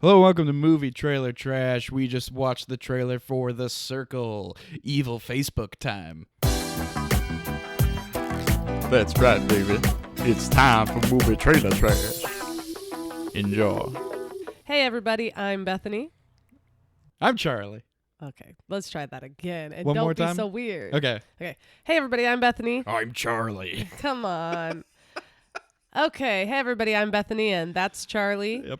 Hello, welcome to Movie Trailer Trash. We just watched the trailer for The Circle, evil Facebook time. That's right, baby. It's time for Movie Trailer Trash. Enjoy. Hey everybody, I'm Bethany. I'm Charlie. Okay, let's try that again. And One don't more be time? so weird. Okay. Hey everybody, I'm Bethany. I'm Charlie. Come on. Okay, hey everybody, I'm Bethany, and that's Charlie. Yep.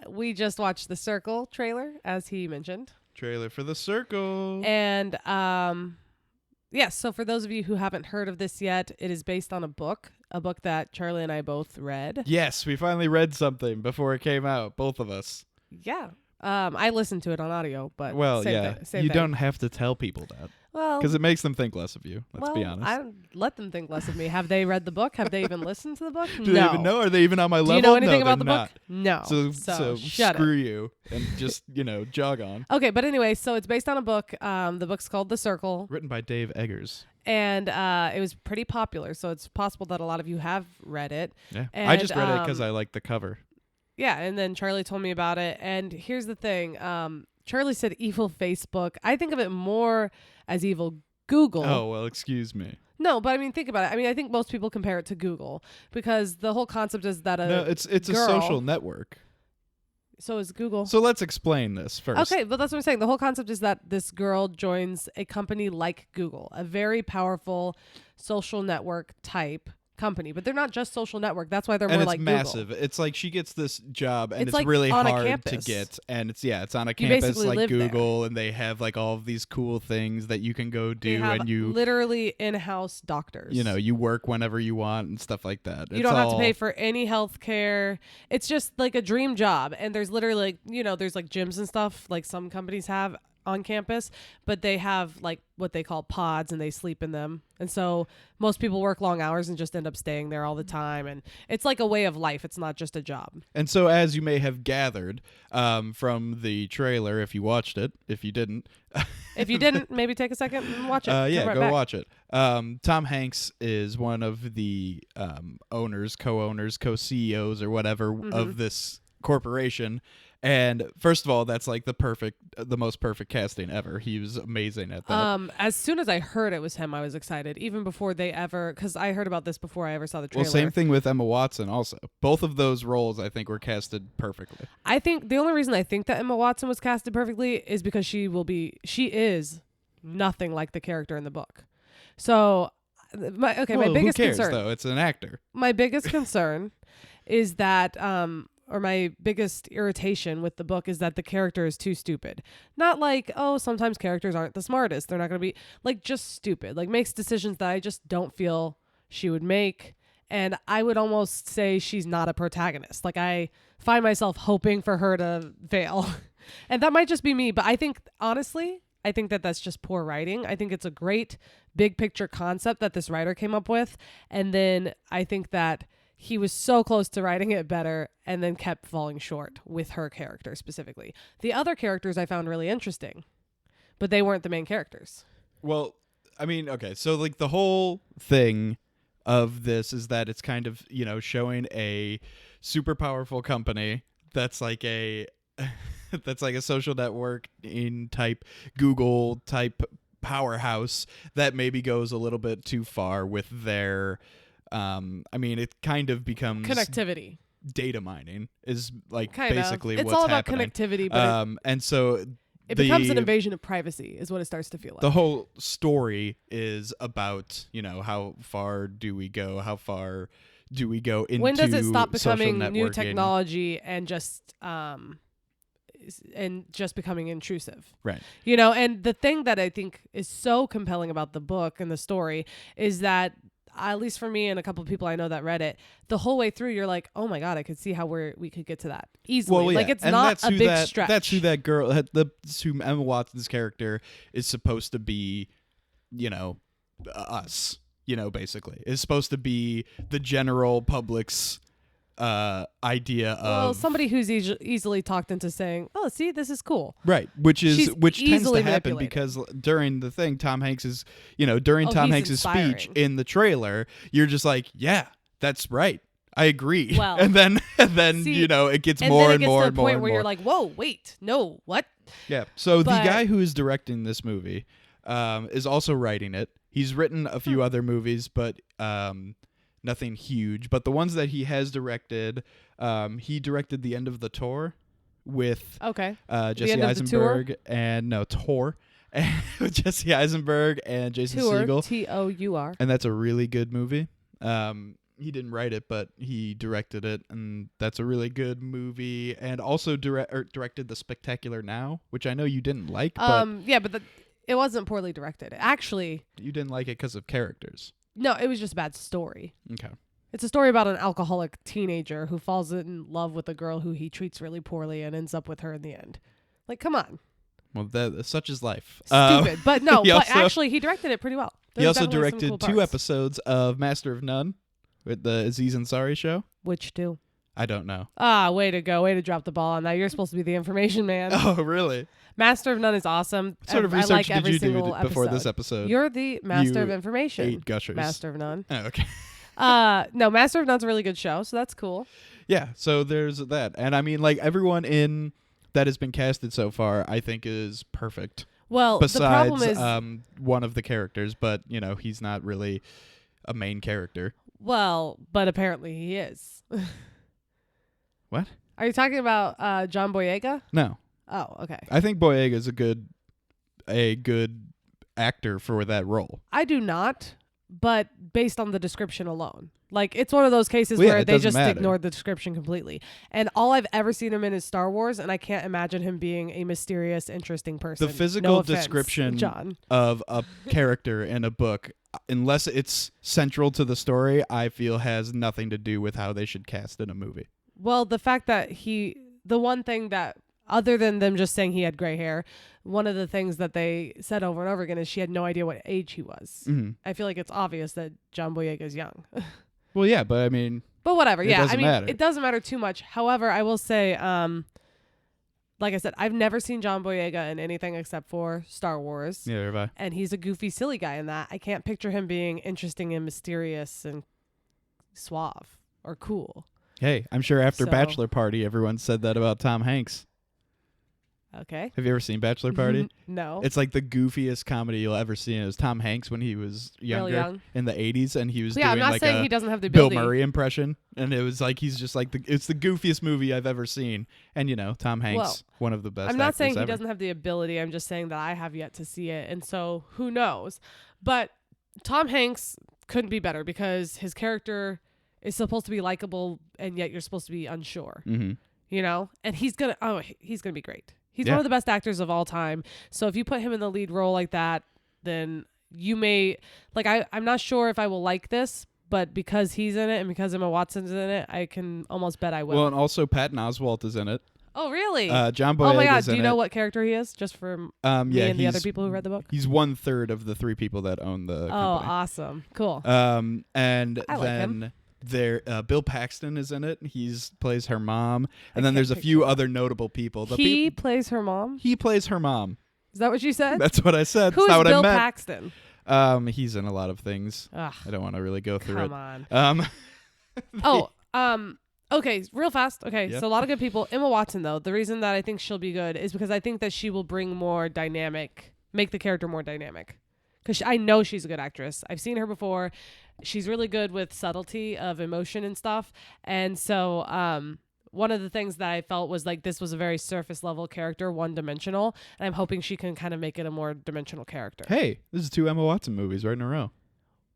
We just watched the Circle trailer, as he mentioned. Trailer for The Circle. And yes, so for those of you who haven't heard of this yet, it is based on a book that Charlie and I both read. Yes, we finally read something before it came out, both of us. Yeah. I listened to it on audio, but Well, same yeah, thing, you thing. don't have to tell people that Well, because it makes them think less of you. Let's well, be honest. I don't let them think less of me. Have they read the book? Have they even listened to the book? Do they even know? Are they even on my level? Do you know anything No, about the they're book? not. No. So shut screw it. you and just, jog on. Okay, but anyway, so it's based on a book. The book's called The Circle, Written by Dave Eggers. and it was pretty popular. So it's possible that a lot of you have read it. Yeah, And, I just read it because I like the cover. Yeah, and then Charlie told me about it. And here's the thing. Charlie said evil Facebook. I think of it more as evil Google. Oh, well, excuse me. No, but I mean, think about it. I mean, I think most people compare it to Google because the whole concept is that No, it's a girl- social network. So is Google. So let's explain this first. Okay, but that's what I'm saying. The whole concept is that this girl joins a company like Google, a very powerful social network type company. But they're not just social network. That's why they're And more it's like massive. Google. It's like she gets this job and It's it's like really on a hard to campus. get. And it's on a You campus basically like live there. Google, and they have like all of these cool things that you can go They do, have and you literally in-house doctors. you work whenever you want and stuff like that. You don't have to pay for any health care. It's just like a dream job. And there's literally there's like gyms and stuff like some companies have on campus, but they have like what they call pods and they sleep in them. And so most people work long hours and just end up staying there all the time. And it's like a way of life. It's not just a job. And so, as you may have gathered from the trailer, if you watched it, if you didn't, If you didn't, maybe take a second and watch it. yeah, Come right go back. watch it. Tom Hanks is one of the owners, co-owners, co-CEOs, or whatever of this corporation. And first of all, that's like the most perfect casting ever. He was amazing at that. As soon as I heard it was him, I was excited. Even before because I heard about this before I ever saw the trailer. Well, same thing with Emma Watson also. Both of those roles, I think, were casted perfectly. I think the only reason I think that Emma Watson was casted perfectly is because she is nothing like the character in the book. So, my biggest who cares, concern, though? It's an actor. my biggest concern is that, or my biggest irritation with the book is that the character is too stupid. Not like, oh, sometimes characters aren't the smartest. They're not going to be just stupid. Like makes decisions that I just don't feel she would make. And I would almost say she's not a protagonist. Like I find myself hoping for her to fail. And that might just be me. But I think, honestly, that that's just poor writing. I think it's a great big picture concept that this writer came up with. And then I think that he was so close to writing it better and then kept falling short with her character specifically. The other characters I found really interesting, but they weren't the main characters. Well, I mean, okay, so like the whole thing of this is that it's kind of, showing a super powerful company that's like a social network in type Google type powerhouse that maybe goes a little bit too far with their it kind of becomes Connectivity. data mining is like Kind basically of. It's what's all about happening. connectivity, but And so it becomes an invasion of privacy is what it starts to feel like. the whole story is about, how far do we go? How far do we go into when does it stop social becoming new networking? technology and just becoming intrusive? Right. And the thing that I think is so compelling about the book and the story is that, at least for me and a couple of people I know that read it, the whole way through you're like, oh my God, I could see how we could get to that easily. Well, yeah. Like it's and not that's a who big that, stretch. That's who that girl, that's who Emma Watson's character is supposed to be, us, basically. Is supposed to be the general public's idea of somebody who's easily talked into saying, oh, see, this is cool. right, which She's tends to easily happen manipulated. because during the thing, Tom Hanks is, during Tom he's Hanks's speech inspiring. in the trailer, you're just like, yeah, that's right. I agree. Well, and then see, you know, it gets and more then it and gets more to and the more point and where more. you're like, whoa, wait, no, what? Yeah. So the But- guy who is directing this movie is also writing it. He's written a few other movies, but nothing huge. But the ones that he has directed, he directed The End of the Tour with Okay. Jesse End of the Tour? Eisenberg Tour with Jesse Eisenberg and Jason Tour, Segel. Tour. And that's a really good movie. He didn't write it, but he directed it, and that's a really good movie. And also directed The Spectacular Now, which I know you didn't like, but Yeah, but it wasn't poorly directed. Actually, you didn't like it because of characters. no, it was just a bad story. Okay. It's a story about an alcoholic teenager who falls in love with a girl who he treats really poorly and ends up with her in the end. Like, come on. Well, such is life. Stupid. But no, he but also- actually he directed it pretty well. He There's also definitely some directed cool 2 parts. episodes of Master of None with the Aziz Ansari show. Which 2? I don't know. Ah, way to go. Way to drop the ball on that. You're supposed to be the information man. Oh, really? Master of None is awesome. What sort of I research like did every you do single before this episode. episode? You're the master You of information. 8 gushers. Master of None. Oh, okay. No, Master of None's a really good show, so that's cool. Yeah, so there's that. And I mean, like, everyone in that has been casted so far, I think is perfect. Well, the problem Besides is, one of the characters, but, you know, he's not really a main character. well, but apparently he is. What? Are you talking about John Boyega? No. Oh, okay. I think Boyega is a good actor for that role. I do not, but based on the description alone. Like, it's one of those cases Well, yeah, where it they doesn't just matter. ignored the description completely. And all I've ever seen him in is Star Wars, and I can't imagine him being a mysterious, interesting person. The physical No offense, description John. of a character in a book, unless it's central to the story, I feel has nothing to do with how they should cast in a movie. Well, the fact that the one thing that, other than them just saying he had gray hair, one of the things that they said over and over again is she had no idea what age he was. Mm-hmm. I feel like it's obvious that John Boyega is young. Well, yeah, but I mean, But whatever. It Yeah, I doesn't mean, matter. it doesn't matter too much. However, I will say, like I said, I've never seen John Boyega in anything except for Star Wars. yeah, have I? And he's a goofy, silly guy in that. I can't picture him being interesting and mysterious and suave or cool. Hey, I'm sure after So- Bachelor Party, everyone said that about Tom Hanks. Okay. Have you ever seen Bachelor Party? No. It's like the goofiest comedy you'll ever see. It was Tom Hanks when he was younger Really young. in the 80s, and he was Yeah, I'm doing not like saying a he doesn't have the Bill ability. Murray impression, and it was like he's just like it's the goofiest movie I've ever seen. And you know, Tom Hanks, Well, one of the best. I'm not actors saying he ever. doesn't have the ability. I'm just saying that I have yet to see it. And so who knows? But Tom Hanks couldn't be better because his character is supposed to be likable and yet you're supposed to be unsure, Mm-hmm. you know? And he's going to be great. He's Yeah. one of the best actors of all time. So if you put him in the lead role like that, then you may like I'm not sure if I will like this, but because he's in it and because Emma Watson's in it, I can almost bet I will. Well, and also Patton Oswalt is in it. oh, really? John Boyega oh my god, is do in you know it. what character he is? Just for me Yeah, and the other he's- people who read the book? He's 1/3 of the 3 people that own the Oh, company. awesome. Cool. And I like then him. there, Bill Paxton is in it. He's plays her mom, I and then can't there's a picture few that. other notable people. The He plays her mom? he plays her mom. Is that what you said? That's what I said. Who That's is not what Bill I meant. Paxton? He's in a lot of things. Ugh, I don't want to really go through come it. on. Okay, real fast. Okay, Yep. so a lot of good people. Emma Watson, though, the reason that I think she'll be good is because I think that she will bring more dynamic, make the character more dynamic. Because I know she's a good actress. I've seen her before. She's really good with subtlety of emotion and stuff. And so, one of the things that I felt was like this was a very surface level character, one dimensional. And I'm hoping she can kind of make it a more dimensional character. Hey, this is 2 Emma Watson movies right in a row.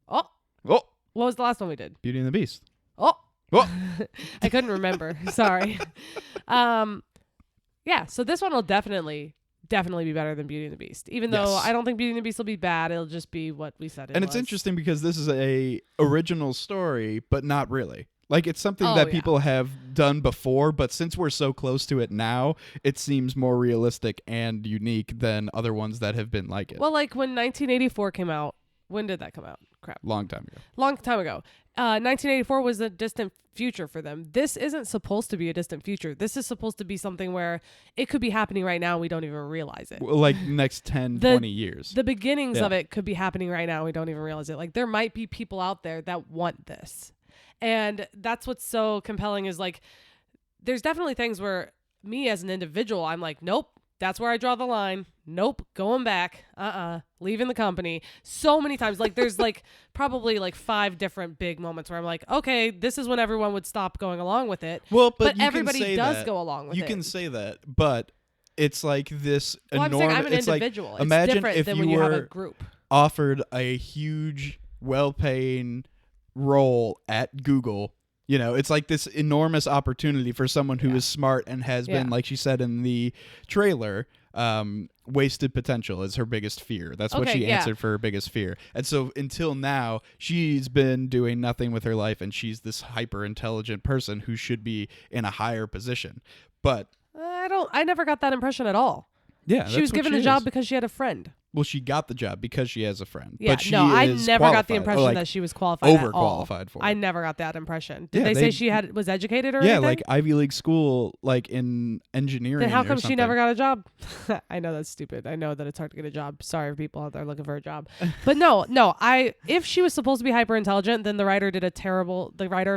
Oh, Oh, what was the last one we did? Beauty and the Beast. Oh, Oh, I couldn't remember. Sorry. Yeah, so this one will definitely be better than Beauty and the Beast. Even though Yes. I don't think Beauty and the Beast will be bad, it'll just be what we said. and it's was. interesting because this is a original story, but not really. Like it's something Oh, that yeah. people have done before, but since we're so close to it now, it seems more realistic and unique than other ones that have been like it. Well, like when 1984 came out. When did that come out? Crap. Long time ago. Long time ago. 1984 was a distant future for them. This isn't supposed to be a distant future. This is supposed to be something where it could be happening right now and we don't even realize it. Well, like next 10, The- 20 years. The beginnings Yeah. of it could be happening right now. We don't even realize it. Like there might be people out there that want this. And that's what's so compelling is like, there's definitely things where me as an individual, I'm like, nope, that's where I draw the line. Nope, going back. Leaving the company. So many times. Like there's like probably like 5 different big moments where I'm like, okay, this is when everyone would stop going along with it. Well, but you everybody can say does that. go along with You it. can say that, but it's like this Well, I'm enormous. saying I'm an it's individual. Like, It's imagine different if than you when you have a were group. offered a huge, well-paying role at Google. You know, it's like this enormous opportunity for someone who is smart and has been, like she said in the trailer, wasted potential is her biggest fear. That's what she answered for her biggest fear. And so until now, she's been doing nothing with her life, and she's this hyper intelligent person who should be in a higher position. But I never got that impression at all. yeah, She was given the job because she had a friend. Well, she got the job because she has a friend. Yeah, but she no, I is never got the qualified, impression like, that she was qualified at all. overqualified for it. I never got that impression. Did Yeah, they say they- she was educated or Yeah, anything? like Ivy League school, like in engineering. Then how or come she something. never got a job? I know that's stupid. I know that it's hard to get a job. Sorry for people out there looking for a job. But no, if she was supposed to be hyper intelligent, then the writer of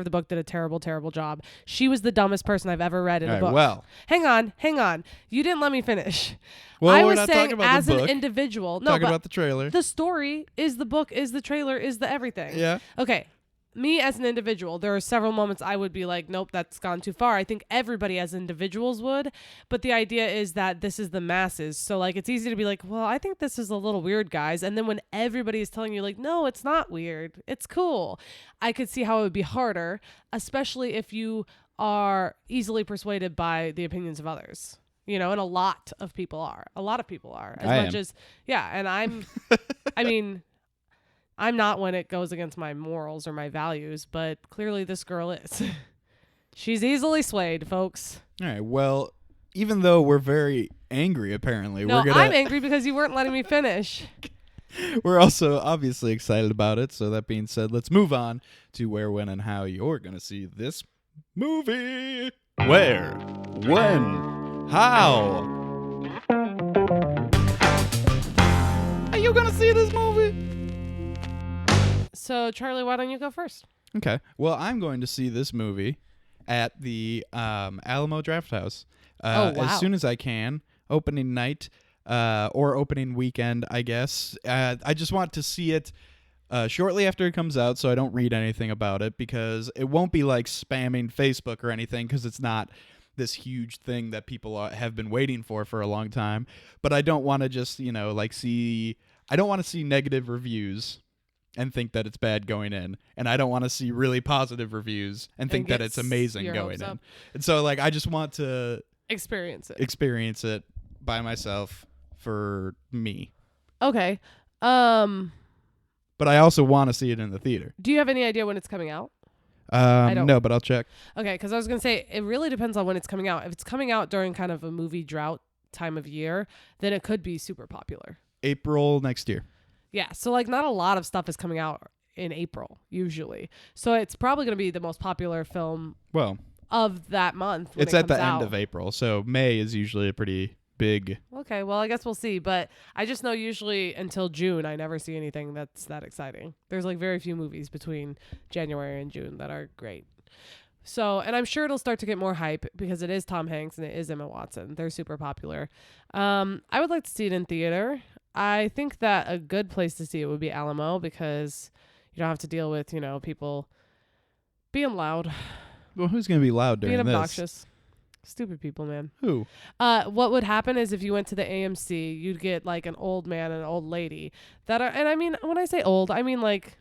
the book did a terrible job. She was the dumbest person I've ever read in All a right, book. well. Hang on. You didn't let me finish. Well, I we're was not saying talking about as the book. an individual. No, Talking but about the trailer. the story is the book, is the trailer, is the everything. Yeah. Okay. Me as an individual, there are several moments I would be like, nope, that's gone too far. I think everybody as individuals would. But the idea is that this is the masses. So, like, it's easy to be like, well, I think this is a little weird, guys. And then when everybody is telling you, like, no, it's not weird, it's cool, I could see how it would be harder, especially if you are easily persuaded by the opinions of others. You know, and a lot of people are. And I mean, I'm not when it goes against my morals or my values, but clearly this girl is. She's easily swayed, folks. All right. Well, even though we're very angry, apparently, No, we're I'm angry because you weren't letting me finish. We're also obviously excited about it. So that being said, let's move on to where, when, and how you're gonna see this movie. Where? When? How? Are you gonna see this movie? So, Charlie, why don't you go first? Okay. Well, I'm going to see this movie at the Alamo Drafthouse Oh, wow. as soon as I can. Opening night or opening weekend, I guess. I just want to see it shortly after it comes out, so I don't read anything about it, because it won't be like spamming Facebook or anything, because it's not this huge thing that people have been waiting for a long time. But I don't want to just, like I don't want to see negative reviews and think that it's bad going in, and I don't want to see really positive reviews and think that it's amazing your going hopes in. up. And so, like, I just want to Experience it. by myself for me. Okay. But I also want to see it in the theater. Do you have any idea when it's coming out? don't. No, but I'll check. Okay, because I was going to say, it really depends on when it's coming out. If it's coming out during kind of a movie drought time of year, then it could be super popular. April next year. Yeah, so like not a lot of stuff is coming out in April usually. So it's probably going to be the most popular film Well, of that month. When it's it at the comes out. end of April, so May is usually a pretty big. Okay, well, I guess we'll see. But I just know usually until June, I never see anything that's that exciting. There's like very few movies between January and June that are great. So, and I'm sure it'll start to get more hype because it is Tom Hanks and it is Emma Watson. They're super popular. I would like to see it in theater. I think that a good place to see it would be Alamo because you don't have to deal with, people being loud, Well, who's going to be loud during being this? obnoxious. Stupid people, man. Who? What would happen is if you went to the AMC, you'd get like an old man and an old lady that are, and I mean, when I say old, I mean like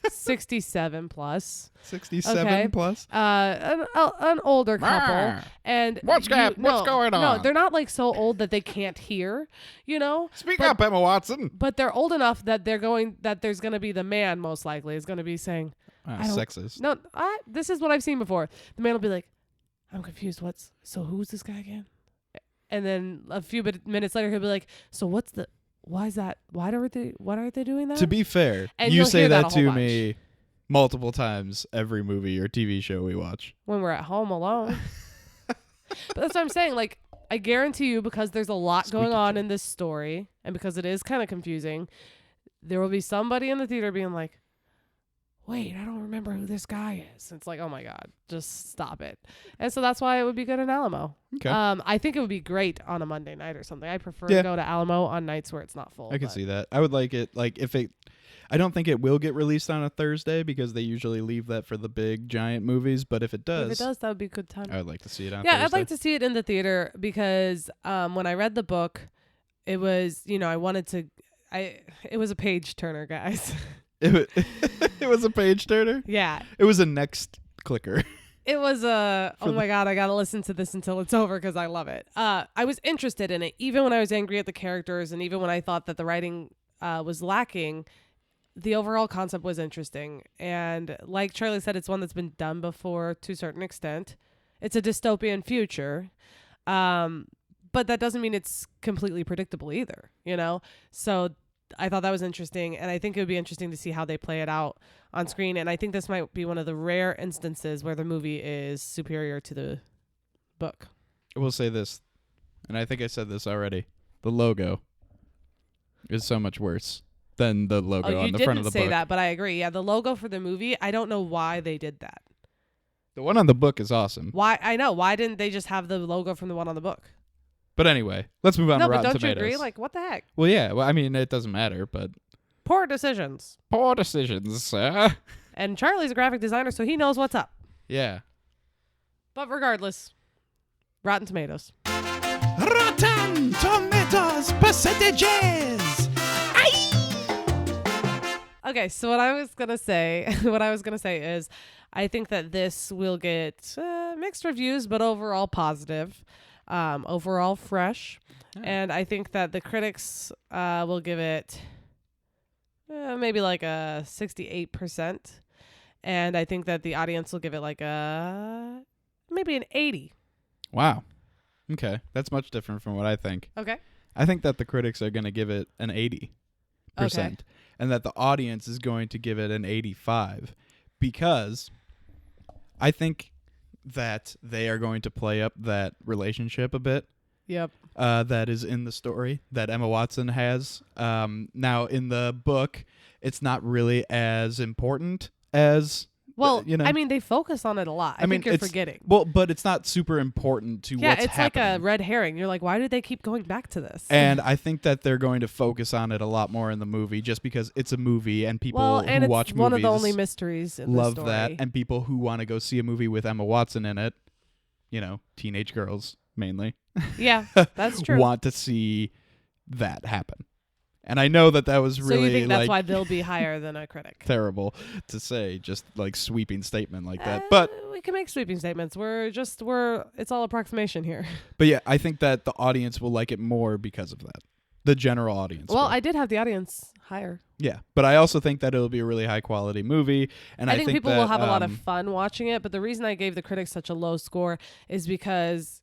67 plus. 67 Okay. plus? An older couple. And What's going No, on? they're not like so old that they can't hear, Speak But- up, Emma Watson. but they're old enough that there's going to be the man most likely is going to be saying, I don't- Sexist. no, this is what I've seen before. The man will be like, I'm confused. Who's this guy again? And then a few minutes later, he'll be like, so why are they doing that? To be fair, And you you'll say hear that that a whole to bunch. me multiple times every movie or TV show we watch. When we're at home alone. But that's what I'm saying. Like, I guarantee you, because there's a lot going Squeaky on chair. in this story, and because it is kind of confusing, there will be somebody in the theater being like, wait, I don't remember who this guy is. It's like, oh my God, just stop it. And so that's why it would be good in Alamo. Okay. I think it would be great on a Monday night or something. I prefer Yeah. to go to Alamo on nights where it's not full. I can but- see that. I would like it. Like if it, I don't think it will get released on a Thursday because they usually leave that for the big giant movies. But if it does, If it does, that would be a good time. I would like to see it on Yeah, Thursday. I'd like to see it in the theater because when I read the book, it was, I wanted to, it was a page turner, guys. It was a page turner. Yeah. It was a next clicker. It was For oh my God, I got to listen to this until it's over because I love it. I was interested in it, even when I was angry at the characters and even when I thought that the writing was lacking. The overall concept was interesting. And like Charlie said, it's one that's been done before to a certain extent. It's a dystopian future. But that doesn't mean it's completely predictable either, So I thought that was interesting. And I think it would be interesting to see how they play it out on screen. And I think this might be one of the rare instances where the movie is superior to the book. I will say this, and I think I said this already. The logo is so much worse than the logo Oh, on you the front of didn't the say book. that, but I agree. Yeah, the logo for the movie, I don't know why they did that. The one on the book is awesome. Why? I know. Why didn't they just have the logo from the one on the book? But anyway, let's move on No, to but Rotten don't you Tomatoes. agree? Like, what the heck? Well, yeah. Well, I mean, it doesn't matter, but Poor decisions. poor decisions. And Charlie's a graphic designer, so he knows what's up. Yeah. But regardless, Rotten Tomatoes. Rotten Tomatoes percentages. Okay, so what I was gonna say is, I think that this will get mixed reviews, but overall positive, overall fresh, and I think that the critics will give it maybe like a 68%, and I think that the audience will give it like maybe an 80. Wow. Okay, that's much different from what I think. Okay. I think that the critics are going to give it an 80%, and that the audience is going to give it an 85, because I think that they are going to play up that relationship a bit. Yep. That is in the story that Emma Watson has. Now, in the book, it's not really as important as. Well, I mean, they focus on it a lot. I think you're forgetting. Well, but it's not super important to Yeah, what's it's happening. like a red herring. You're like, why do they keep going back to this? And I think that they're going to focus on it a lot more in the movie, just because it's a movie and people well, and who it's watch one movies of the only mysteries in love the that, story. and people who want to go see a movie with Emma Watson in it, teenage girls mainly, Yeah, that's true. want to see that happen. And I know that was So really you think that's like why they'll be higher than a critic? terrible to say, just like sweeping statement like that. But we can make sweeping statements. It's all approximation here. yeah, I think that the audience will like it more because of that. The general audience. Well, will. I did have the audience higher. Yeah, but I also think that it'll be a really high quality movie, and I think people will that, have a lot of fun watching it. But the reason I gave the critics such a low score is because,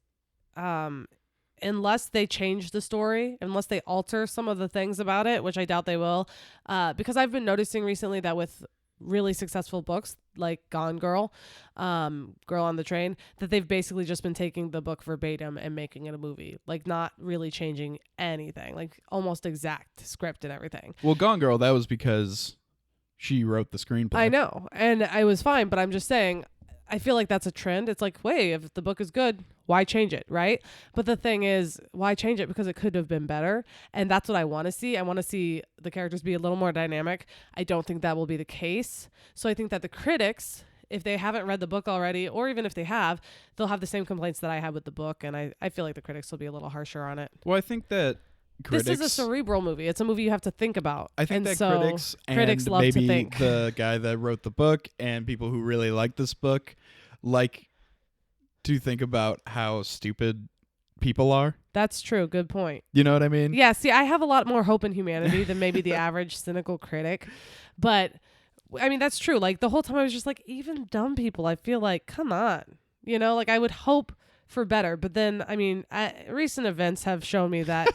unless they change the story, unless they alter some of the things about it, which I doubt they will, because I've been noticing recently that with really successful books like Gone Girl, Girl on the Train, that they've basically just been taking the book verbatim and making it a movie, like not really changing anything, like almost exact script and everything. Well, Gone Girl, that was because she wrote the screenplay. I know, and I was fine, but I'm just saying, I feel like that's a trend. It's like, wait, if the book is good, why change it, right? But the thing is, why change it? Because it could have been better, and that's what I want to see. I want to see the characters be a little more dynamic. I don't think that will be the case. So I think that the critics, if they haven't read the book already, or even if they have, they'll have the same complaints that I had with the book, and I feel like the critics will be a little harsher on it. Well, I think that critics. This is a cerebral movie. It's a movie you have to think about. I think and that so critics love maybe to think. the guy that wrote the book and people who really like this book like to think about how stupid people are. That's true. Good point. You know what I mean? Yeah, see, I have a lot more hope in humanity than maybe the average cynical critic. But, I mean, that's true. Like, the whole time I was just like, even dumb people, I feel like, come on. Like, I would hope for better. But then, I mean, recent events have shown me that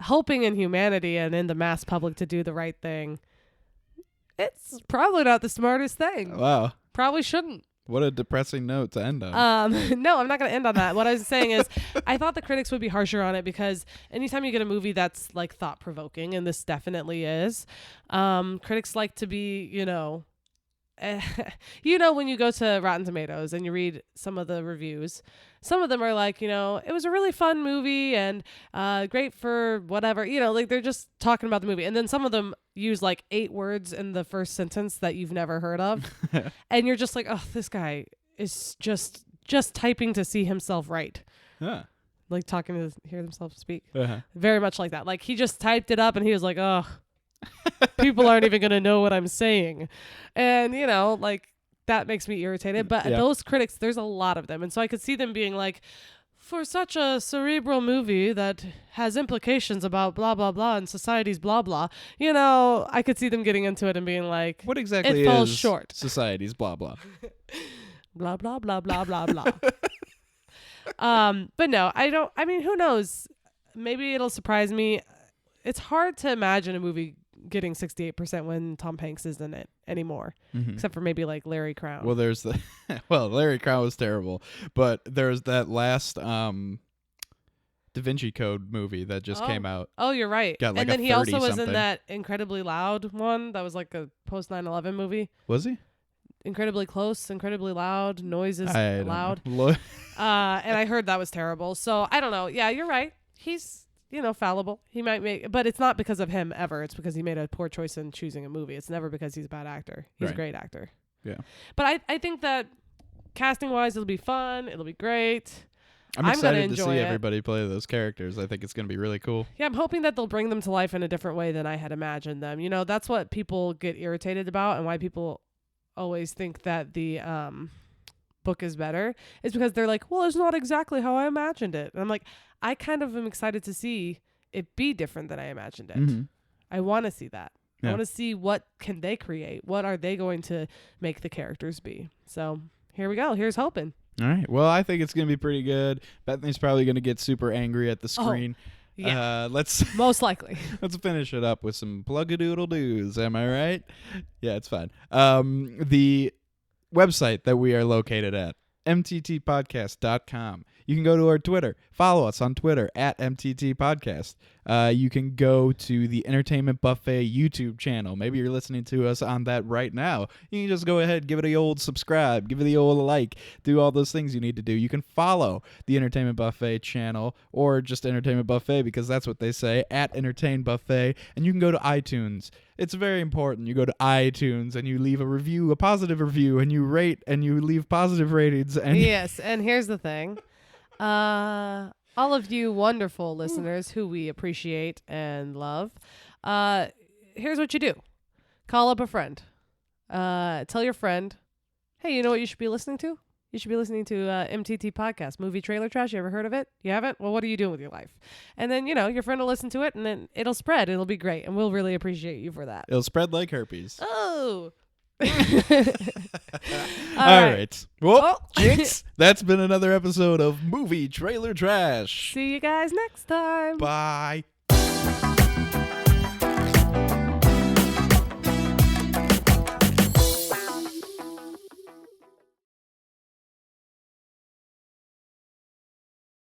hoping in humanity and in the mass public to do the right thing, it's probably not the smartest thing. Wow. Probably shouldn't. What a depressing note to end on. No, I'm not going to end on that. What I was saying is I thought the critics would be harsher on it because anytime you get a movie that's like thought provoking, and this definitely is, critics like to be, you know, when you go to Rotten Tomatoes and you read some of the reviews, some of them are like, you know, it was a really fun movie and great for whatever, you know, like they're just talking about the movie. And then some of them use like 8 words in the first sentence that you've never heard of. And you're just like, oh, this guy is just typing to see himself right. Huh. Like talking to hear himself speak. Uh-huh. Very much like that. Like he just typed it up and he was like, oh, people aren't even going to know what I'm saying. And, you know, like that makes me irritated. But Yeah. those critics, there's a lot of them. And so I could see them being like, for such a cerebral movie that has implications about blah, blah, blah and society's blah, blah, you know, I could see them getting into it and being like, What exactly it falls is short. society's blah blah? Blah, blah, blah, blah, blah, blah. But no, I mean, who knows? Maybe it'll surprise me. It's hard to imagine a movie getting 68% when Tom Hanks is in it anymore, except for maybe like Larry Crown. Well, there's the Larry Crown was terrible, but there's that last Da Vinci Code movie that just came out. Oh, you're right. Got like and then a he also 30 was something. in that Incredibly Loud one that was like a post 9/11 movie. Was he? Incredibly Close, Incredibly Loud, Noises I don't Loud. know. And I heard that was terrible. So I don't know. Yeah, you're right. He's, you know, fallible. He might make, but it's not because of him ever. It's because he made a poor choice in choosing a movie. It's never because he's a bad actor. He's a Right. great actor. Yeah. But I think that casting wise, it'll be fun. It'll be great. I'm I'm gonna excited to see enjoy it. everybody play those characters. I think it's going to be really cool. Yeah, I'm hoping that they'll bring them to life in a different way than I had imagined them. You know, that's what people get irritated about and why people always think that the book is better is because they're like, well, it's not exactly how I imagined it. And I'm like, I kind of am excited to see it be different than I imagined it. Mhm. I want to see that. I Yeah. want to see what can they create? What are they going to make the characters be? So here we go. Here's hoping. All right. Well, I think it's going to be pretty good. Bethany's probably going to get super angry at the screen. Yeah. Let's Most likely. let's finish it up with some plug-a-doodle-doos. Am I right? Yeah, it's fine. The website that we are located at, mttpodcast.com. You can go to our Twitter. Follow us on Twitter at mttpodcast. You can go to the Entertainment Buffet YouTube channel. Maybe you're listening to us on that right now. You can just go ahead, give it the old subscribe, give it the old like, do all those things you need to do. You can follow the Entertainment Buffet channel or just Entertainment Buffet because that's what they say, at Entertain Buffet. And you can go to iTunes. It's very important. You go to iTunes and you leave a review, a positive review, and you rate and you leave positive ratings. And Yes, and here's the thing. All of you wonderful listeners who we appreciate and love, here's what you do. Call up a friend. Tell your friend, hey, you know what you should be listening to? You should be listening to MTT Podcast, Movie Trailer Trash. You ever heard of it? You haven't? Well, what are you doing with your life? And then, you know, your friend will listen to it, and then it'll spread. It'll be great, and we'll really appreciate you for that. it'll spread like herpes. Oh! All right. right. Well, Oh. jinx. That's been another episode of Movie Trailer Trash. See you guys next time. Bye.